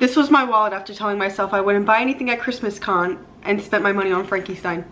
This was my wallet after telling myself I wouldn't buy anything at Christmas con and spent my money on Frankie Stein.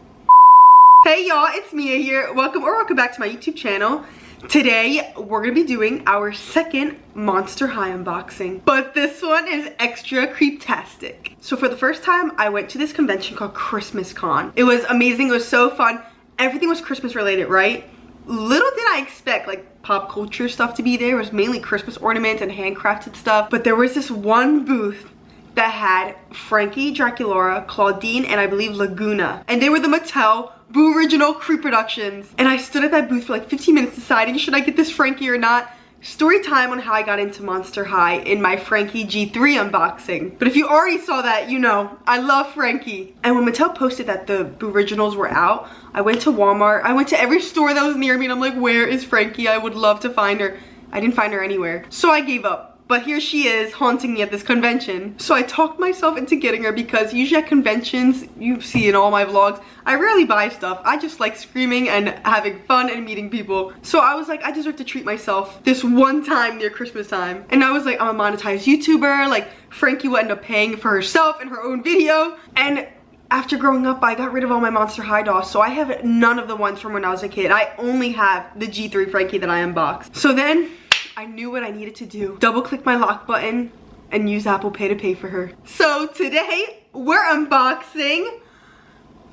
Hey y'all, it's Mia here. Welcome back to my YouTube channel. Today we're gonna be doing our second Monster High unboxing, but this one is extra creeptastic. So for the first time, I went to this convention called Christmas Con. It was amazing. It was so fun. Everything was Christmas related, right? Little did I expect like pop culture stuff to be there. It was mainly Christmas ornaments and handcrafted stuff, but there was this one booth that had Frankie, Draculaura, Clawdeen, and I believe Lagoona, and they were the Mattel Booriginal Creeproductions. And I stood at that booth for like 15 minutes deciding, should I get this Frankie or not? Story time on how I got into Monster High in my Frankie G3 unboxing. But if you already saw that, you know, I love Frankie. And when Mattel posted that the Booriginals were out, I went to Walmart. I went to every store that was near me and I'm like, where is Frankie? I would love to find her. I didn't find her anywhere. So I gave up. But here she is haunting me at this convention. So I talked myself into getting her because usually at conventions, you see in all my vlogs, I rarely buy stuff. I just like screaming and having fun and meeting people. So I was like, I deserve to treat myself this one time near Christmas time. And I was like, I'm a monetized YouTuber. Like Frankie will end up paying for herself in her own video. And after growing up, I got rid of all my Monster High dolls. So I have none of the ones from when I was a kid. I only have the G3 Frankie that I unboxed. So then I knew what I needed to do. Double click my lock button and use Apple Pay to pay for her. So today we're unboxing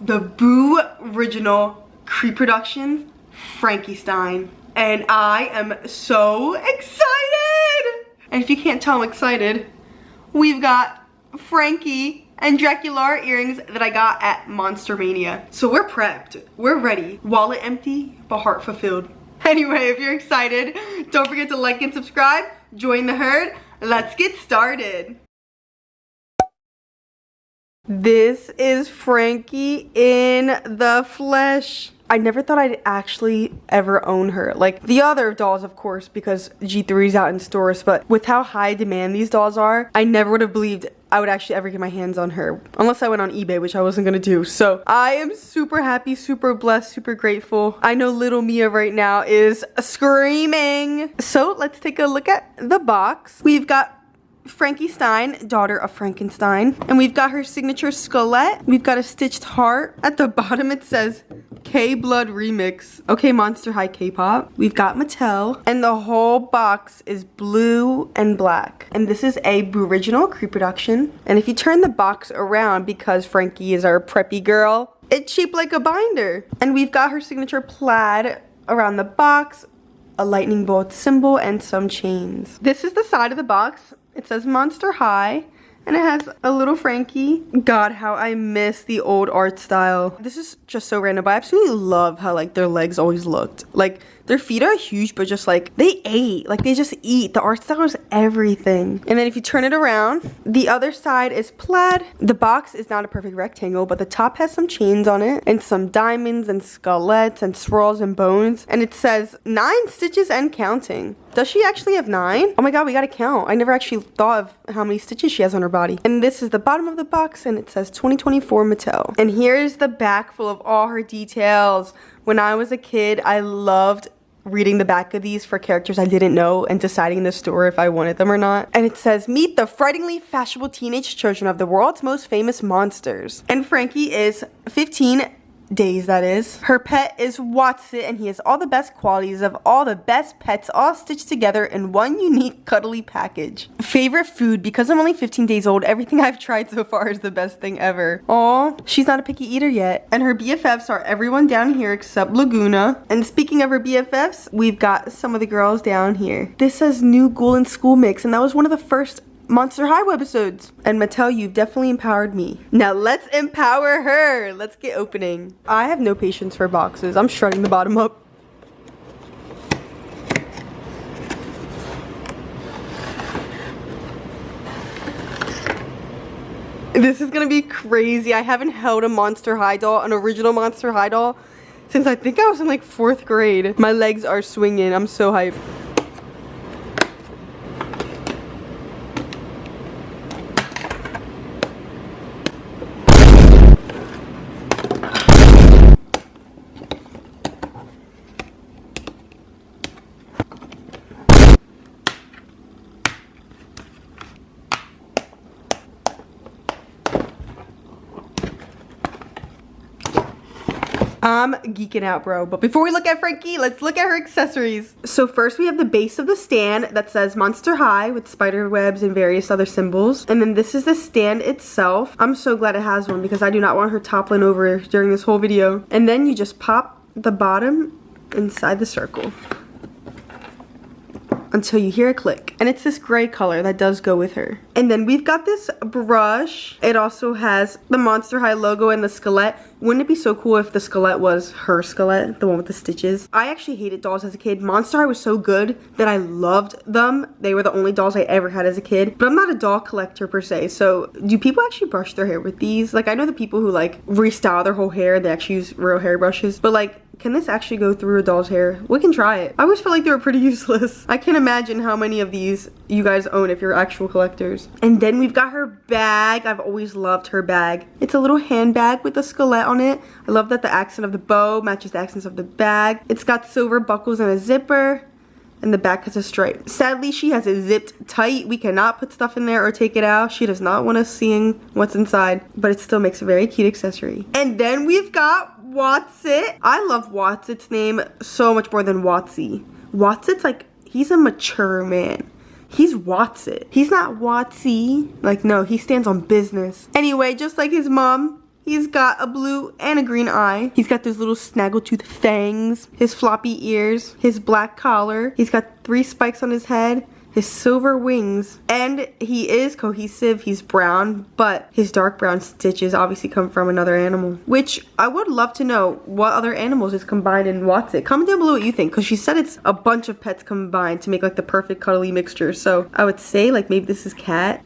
the Booriginal Creeproduction Frankie Stein. And I am so excited. And if you can't tell I'm excited, we've got Frankie and Draculaura earrings that I got at Monster Mania. So we're prepped, we're ready. Wallet empty, but heart fulfilled. Anyway, if you're excited, don't forget to like and subscribe. Join the herd. Let's get started. This is Frankie in the flesh. I never thought I'd actually ever own her. Like the other dolls, of course, because G3's out in stores, but with how high demand these dolls are, I never would have believed I would actually ever get my hands on her. Unless I went on eBay, which I wasn't gonna do. So I am super happy, super blessed, super grateful. I know little Mia right now is screaming. So let's take a look at the box. We've got Frankie Stein, daughter of Frankenstein. And we've got her signature 𝙎𝙬𝙬𝙀. We've got a stitched heart. At the bottom it says K-Blood Remix. Okay, Monster High K-pop. We've got Mattel. And the whole box is blue and black. And this is a Booriginal Creeproduction. And if you turn the box around, because Frankie is our preppy girl, it's shaped like a binder. And we've got her signature plaid around the box, a lightning bolt symbol, and some chains. This is the side of the box. It says Monster High, and it has a little Frankie. God, how I miss the old art style. This is just so random, but I absolutely love how like their legs always looked. Like their feet are huge, but just like they ate. Like they just eat. The art style is everything. And then if you turn it around, the other side is plaid. The box is not a perfect rectangle, but the top has some chains on it and some diamonds and skeletons and swirls and bones. And it says 9 stitches and counting. Does she actually have 9? Oh my god, we gotta count. I never actually thought of how many stitches she has on her body. And this is the bottom of the box, and it says 2024 Mattel. And here's the back full of all her details. When I was a kid, I loved reading the back of these for characters I didn't know and deciding in the store if I wanted them or not. And it says, meet the frighteningly fashionable teenage children of the world's most famous monsters. And Frankie is 15 days, that is. Her pet is 𝙎𝙬𝙬𝙀, and he has all the best qualities of all the best pets all stitched together in one unique cuddly package. Favorite food, because I'm only 15 days old, everything I've tried so far is the best thing ever. Aw, she's not a picky eater yet. And her BFFs are everyone down here except Lagoona. And speaking of her BFFs, we've got some of the girls down here. This says New Ghoul and School Mix, and that was one of the first Monster High webisodes. And Mattel, you've definitely empowered me. Now let's empower her. Let's get opening. I have no patience for boxes. I'm shredding the bottom up. This is gonna be crazy. I haven't held a Monster High doll, an original Monster High doll, since I think I was in like 4th grade. My legs are swinging. I'm so hyped. I'm geeking out, bro. But before we look at Frankie, let's look at her accessories. So first we have the base of the stand that says Monster High with spider webs and various other symbols. And then this is the stand itself. I'm so glad it has one because I do not want her toppling over during this whole video. And then you just pop the bottom inside the circle until you hear a click. And it's this gray color that does go with her. And then we've got this brush. It also has the Monster High logo and the skullet. Wouldn't it be so cool if the skullet was her skullet, the one with the stitches? I actually hated dolls as a kid. Monster High was so good that I loved them. They were the only dolls I ever had as a kid. But I'm not a doll collector per se. So do people actually brush their hair with these? Like, I know the people who like restyle their whole hair, they actually use real hair brushes. But like, can this actually go through a doll's hair? We can try it. I always felt like they were pretty useless. I can't imagine how many of these you guys own if you're actual collectors. And then we've got her bag. I've always loved her bag. It's a little handbag with a skullet on it. I love that the accent of the bow matches the accents of the bag. It's got silver buckles and a zipper. And the back has a stripe. Sadly, she has it zipped tight. We cannot put stuff in there or take it out. She does not want us seeing what's inside, but it still makes a very cute accessory. And then we've got 𝙑𝙬𝙤𝙬. I love 𝙑𝙬𝙤's name so much more than 𝙑𝙬𝙤. 𝙑𝙬𝙤's like, he's a mature man. He's 𝙑𝙬𝙤. He's not 𝙑𝙬𝙤. Like, no, he stands on business. Anyway, just like his mom, he's got a blue and a green eye. He's got those little snaggletooth fangs, his floppy ears, his black collar. He's got 3 spikes on his head, his silver wings, and he is cohesive. He's brown, but his dark brown stitches obviously come from another animal, which I would love to know what other animals is combined in 𝙑𝙬𝙤. Comment down below what you think, because she said it's a bunch of pets combined to make like the perfect cuddly mixture. So I would say like maybe this is cat.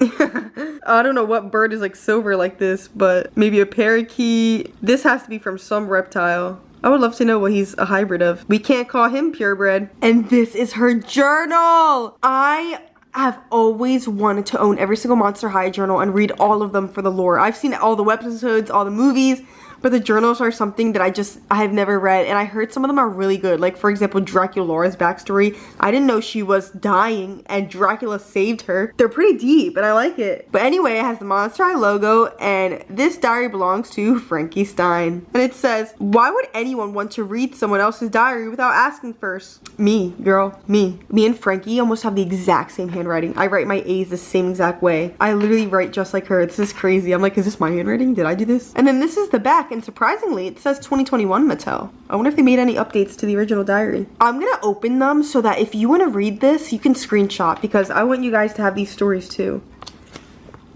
I don't know what bird is like silver like this, but maybe a parakeet. This has to be from some reptile. I would love to know what he's a hybrid of. We can't call him purebred. And this is her journal. I have always wanted to own every single Monster High journal and read all of them for the lore. I've seen all the webisodes, all the movies, but the journals are something that I have never read, and I heard some of them are really good. Like, for example, Draculaura's backstory. I didn't know she was dying and Dracula saved her. They're pretty deep and I like it. But anyway, it has the Monster High logo, and this diary belongs to Frankie Stein. And it says, why would anyone want to read someone else's diary without asking first? Me, girl, me. Me and Frankie almost have the exact same handwriting. I write my A's the same exact way. I literally write just like her. This is crazy. I'm like, is this my handwriting? Did I do this? And then this is the back. And surprisingly, it says 2021 Mattel. I wonder if they made any updates to the original diary. I'm gonna open them so that if you want to read this, you can screenshot, because I want you guys to have these stories too.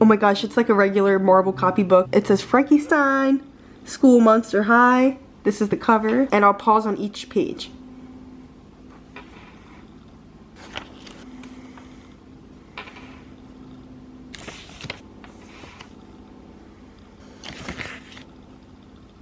Oh my gosh, it's like a regular marble copybook. It says Frankie Stein, School Monster High. This is the cover, and I'll pause on each page.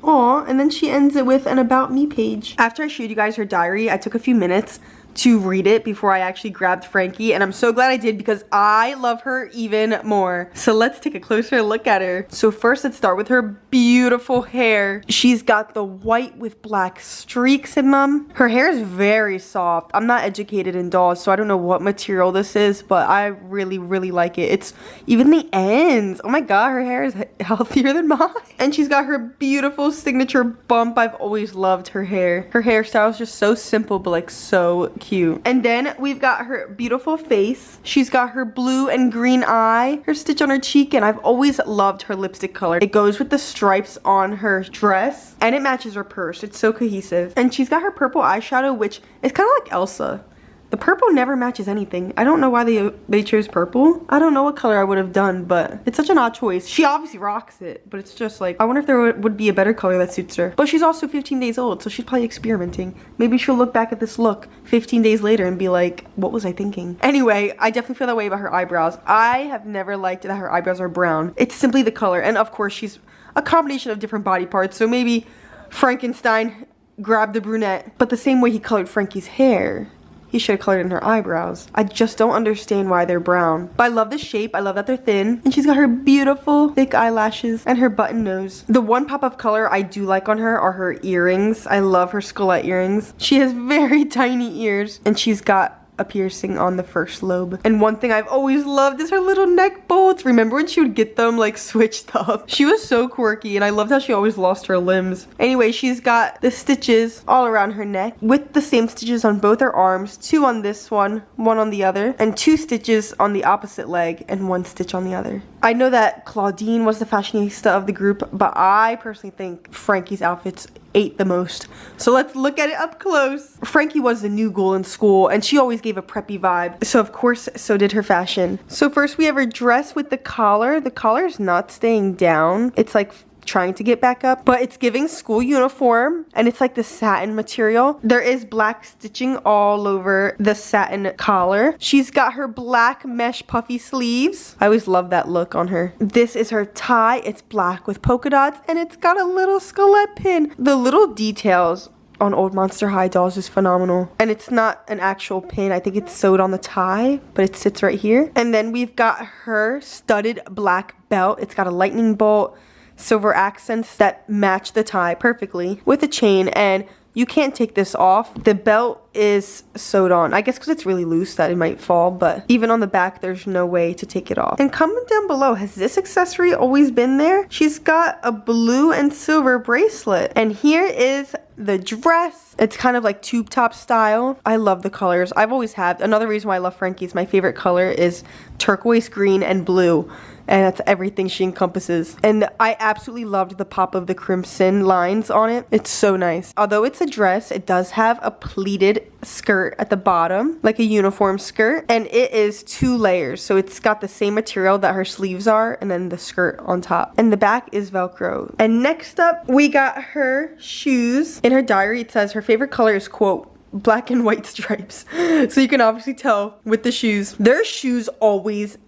Aw, and then she ends it with an about me page. After I showed you guys her diary, I took a few minutes to read it before I actually grabbed Frankie, and I'm so glad I did because I love her even more. So let's take a closer look at her. So first, let's start with her beautiful hair. She's got the white with black streaks in them. Her hair is very soft. I'm not educated in dolls, so I don't know what material this is, but I really, really like it. It's even the ends. Oh my god, her hair is healthier than mine. And she's got her beautiful signature bump. I've always loved her hair. Her hairstyle is just so simple, but like so cute. And then we've got her beautiful face. She's got her blue and green eye, her stitch on her cheek, and I've always loved her lipstick color. It goes with the stripes on her dress, and it matches her purse. It's so cohesive. And she's got her purple eyeshadow, which is kind of like Elsa. The purple never matches anything. I don't know why they chose purple. I don't know what color I would have done, but it's such an odd choice. She obviously rocks it, but it's just like, I wonder if there would be a better color that suits her. But she's also 15 days old, so she's probably experimenting. Maybe she'll look back at this look 15 days later and be like, what was I thinking? Anyway, I definitely feel that way about her eyebrows. I have never liked that her eyebrows are brown. It's simply the color, and of course she's a combination of different body parts, so maybe Frankenstein grabbed the brunette, but the same way he colored Frankie's hair, he should have colored in her eyebrows. I just don't understand why they're brown. But I love the shape. I love that they're thin. And she's got her beautiful thick eyelashes and her button nose. The one pop of color I do like on her are her earrings. I love her skullet earrings. She has very tiny ears, and she's got a piercing on the first lobe. And one thing I've always loved is her little neck bolts. Remember when she would get them like switched up? She was so quirky, and I loved how she always lost her limbs. Anyway, she's got the stitches all around her neck with the same stitches on both her arms, 2 on this one on the other, and 2 stitches on the opposite leg and 1 stitch on the other. I know that Clawdeen was the fashionista of the group, but I personally think Frankie's outfits ate the most. So let's look at it up close. Frankie was the new ghoul in school, and she always gave a preppy vibe. So of course, so did her fashion. So first we have her dress with the collar. The collar is not staying down. It's like trying to get back up, but it's giving school uniform, and it's like the satin material. There is black stitching all over the satin collar. She's got her black mesh puffy sleeves. I always love that look on her. This is her tie. It's black with polka dots, and it's got a little skullet pin. The little details on old Monster High dolls is phenomenal. And it's not an actual pin. I think it's sewed on the tie, but it sits right here. And then we've got her studded black belt. It's got a lightning bolt, silver accents that match the tie perfectly with a chain, and you can't take this off. The belt is sewed on, I guess because it's really loose that it might fall, but even on the back there's no way to take it off. And comment down below, has this accessory always been there? She's got a blue and silver bracelet, and here is the dress. It's kind of like tube top style. I love the colors. I've always had. Another reason why I love Frankie's, my favorite color is turquoise, green, and blue. And that's everything she encompasses. And I absolutely loved the pop of the crimson lines on it. It's so nice. Although it's a dress, it does have a pleated skirt at the bottom, like a uniform skirt. And it is 2 layers. So it's got the same material that her sleeves are, and then the skirt on top. And the back is Velcro. And next up, we got her shoes. In her diary, it says her favorite color is, quote, black and white stripes. So you can obviously tell with the shoes. Their shoes always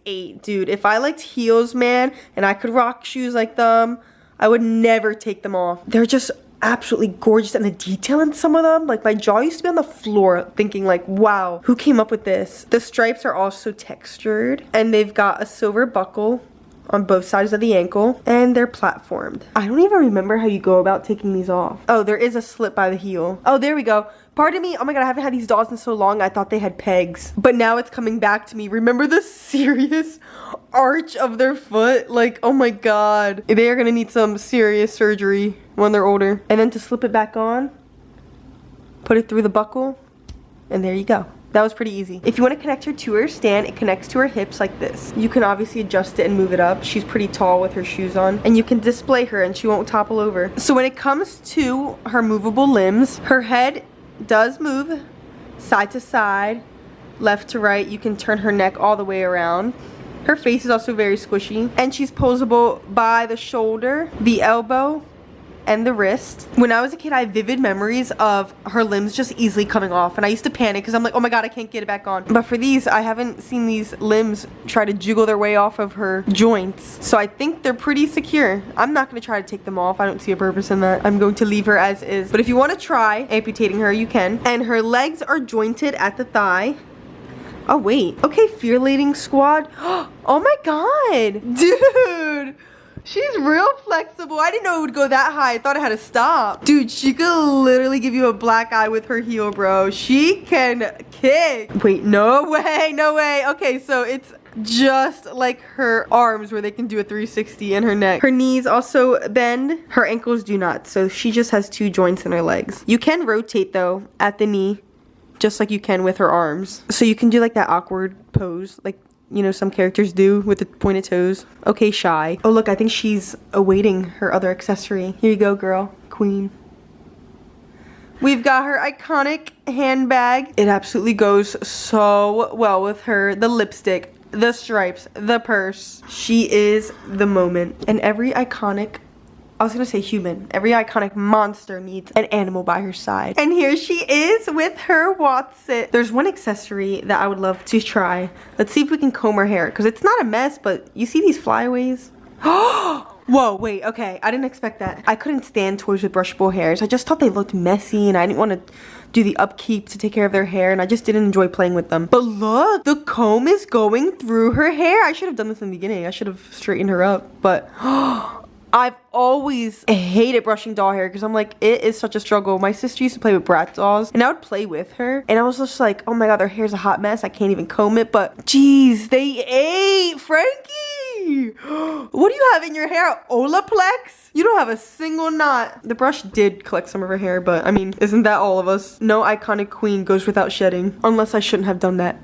ate, dude. If I liked heels, man, and I could rock shoes like them, I would never take them off. They're just absolutely gorgeous, and the detail in some of them, like my jaw used to be on the floor thinking like, wow, who came up with this? The stripes are also textured, and they've got a silver buckle on both sides of the ankle, and they're platformed. I don't even remember how you go about taking these off. Oh, there is a slip by the heel. Oh, there we go. Pardon me. Oh my god, I haven't had these dolls in so long. I thought they had pegs, but now it's coming back to me. Remember the serious arch of their foot? Like, oh my god. They are gonna need some serious surgery when they're older. And then to slip it back on, put it through the buckle, and there you go. That was pretty easy. If you want to connect her to her stand, it connects to her hips like this. You can obviously adjust it and move it up. She's pretty tall with her shoes on, and you can display her and she won't topple over. So when it comes to her movable limbs, her head does move side to side, left to right. You can turn her neck all the way around. Her face is also very squishy, and she's posable by the shoulder, the elbow, and the wrist. When I was a kid, I have vivid memories of her limbs just easily coming off, and I used to panic because I'm like, oh my god, I can't get it back on. But for these, I haven't seen these limbs try to jiggle their way off of her joints, so I think they're pretty secure. I'm not going to try to take them off. I don't see a purpose in that. I'm going to leave her as is. But if you want to try amputating her, you can. And her legs are jointed at the thigh. Oh wait, okay, Fear-Lating Squad. Oh my god, dude, she's real flexible. I didn't know it would go that high. I thought it had to stop. Dude, she could literally give you a black eye with her heel, bro. She can kick. Wait, no way, no way. Okay, so it's just like her arms where they can do a 360 and her neck. Her knees also bend. Her ankles do not. So she just has 2 joints in her legs. You can rotate though at the knee, just like you can with her arms. So you can do like that awkward pose, like, you know, some characters do with the pointed toes. Okay, shy. Oh look, I think she's awaiting her other accessory. Here you go, girl. Queen. We've got her iconic handbag. It absolutely goes so well with her. The lipstick, the stripes, the purse. She is the moment. And every iconic, I was gonna say human, every iconic monster needs an animal by her side. And here she is with her Watson. There's one accessory that I would love to try. Let's see if we can comb her hair, because it's not a mess, but you see these flyaways? Whoa, wait, okay, I didn't expect that. I couldn't stand toys with brushable hairs. I just thought they looked messy, and I didn't want to do the upkeep to take care of their hair, and I just didn't enjoy playing with them. But look, the comb is going through her hair. I should have done this in the beginning. I should have straightened her up, but I've always hated brushing doll hair because I'm like, it is such a struggle. My sister used to play with Bratz dolls and I would play with her and I was just like, oh my god, their hair's a hot mess. I can't even comb it. But geez, they ate Frankie. What do you have in your hair? Olaplex? You don't have a single knot. The brush did collect some of her hair, but I mean, isn't that all of us? No iconic queen goes without shedding. Unless I shouldn't have done that.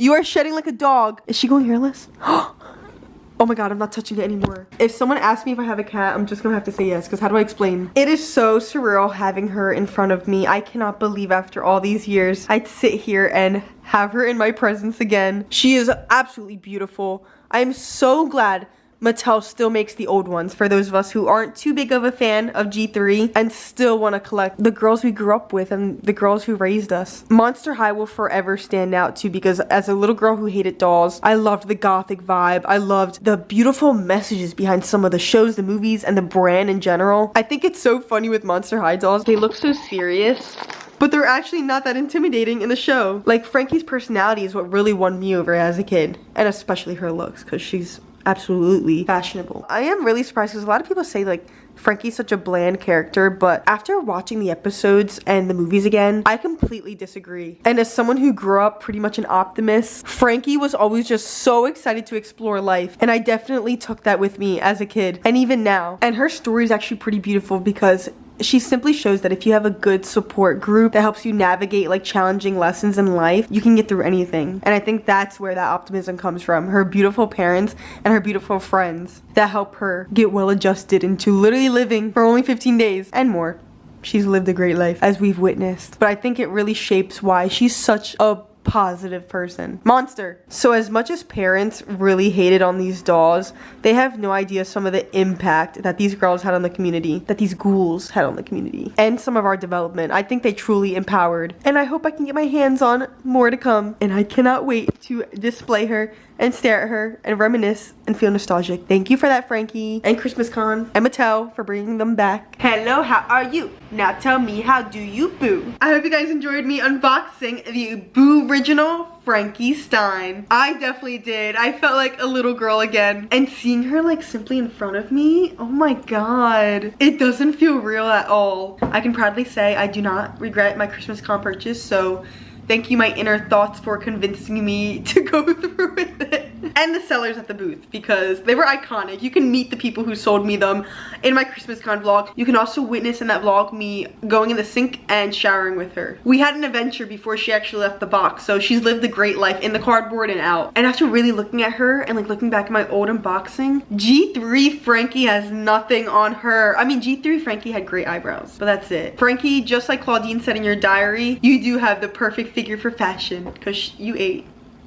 You are shedding like a dog. Is she going hairless? Oh my god, I'm not touching it anymore. If someone asks me if I have a cat, I'm just gonna have to say yes, because how do I explain? It is so surreal having her in front of me. I cannot believe after all these years, I'd sit here and have her in my presence again. She is absolutely beautiful. I am so glad Mattel still makes the old ones for those of us who aren't too big of a fan of G3 and still want to collect the girls we grew up with and the girls who raised us. Monster High will forever stand out too because as a little girl who hated dolls, I loved the gothic vibe. I loved the beautiful messages behind some of the shows, the movies, and the brand in general. I think it's so funny with Monster High dolls. They look so serious, but they're actually not that intimidating in the show. Like, Frankie's personality is what really won me over as a kid, and especially her looks because she's absolutely fashionable. I am really surprised because a lot of people say like Frankie's such a bland character, but after watching the episodes and the movies again, I completely disagree. And as someone who grew up pretty much an optimist, Frankie was always just so excited to explore life, and I definitely took that with me as a kid and even now. And her story is actually pretty beautiful because she simply shows that if you have a good support group that helps you navigate like challenging lessons in life, you can get through anything. And I think that's where that optimism comes from. Her beautiful parents and her beautiful friends that help her get well adjusted into literally living for only 15 days and more. She's lived a great life, as we've witnessed. But I think it really shapes why she's such a positive person. Monster. So as much as parents really hated on these dolls, they have no idea some of the impact that these girls had on the community, that these ghouls had on the community, and some of our development. I think they truly empowered, and I hope I can get my hands on more to come, and I cannot wait to display her and stare at her and reminisce and feel nostalgic. Thank you for that, Frankie, and Christmas Con, and Mattel for bringing them back. Hello, how are you? Now tell me, how do you boo? I hope you guys enjoyed me unboxing the Booriginal Frankie Stein. I definitely did. I felt like a little girl again. And seeing her like simply in front of me, oh my god. It doesn't feel real at all. I can proudly say I do not regret my Christmas Con purchase, so thank you, my inner thoughts, for convincing me to go through with it. And the sellers at the booth, because they were iconic. You can meet the people who sold me them in my Christmas Con vlog. You can also witness in that vlog me going in the sink and showering with her. We had an adventure before she actually left the box, so she's lived a great life in the cardboard and out. And after really looking at her and like looking back at my old unboxing, G3 Frankie has nothing on her. I mean, G3 Frankie had great eyebrows, but that's it. Frankie, just like Clawdeen said in your diary, you do have the perfect figure for fashion, because you ate.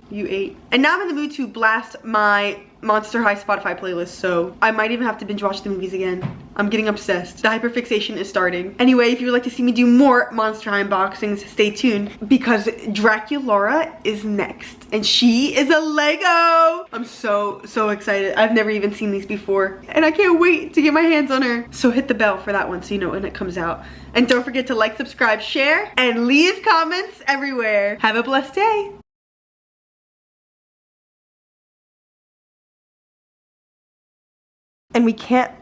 You ate. And now I'm in the mood to blast my Monster High Spotify playlist, so I might even have to binge watch the movies again. I'm getting obsessed. The hyperfixation is starting. Anyway, if you would like to see me do more Monster High unboxings, stay tuned, because Draculaura is next, and she is a Lego. I'm so excited. I've never even seen these before, and I can't wait to get my hands on her. So hit the bell for that one so you know when it comes out. And don't forget to like, subscribe, share, and leave comments everywhere. Have a blessed day. And we can't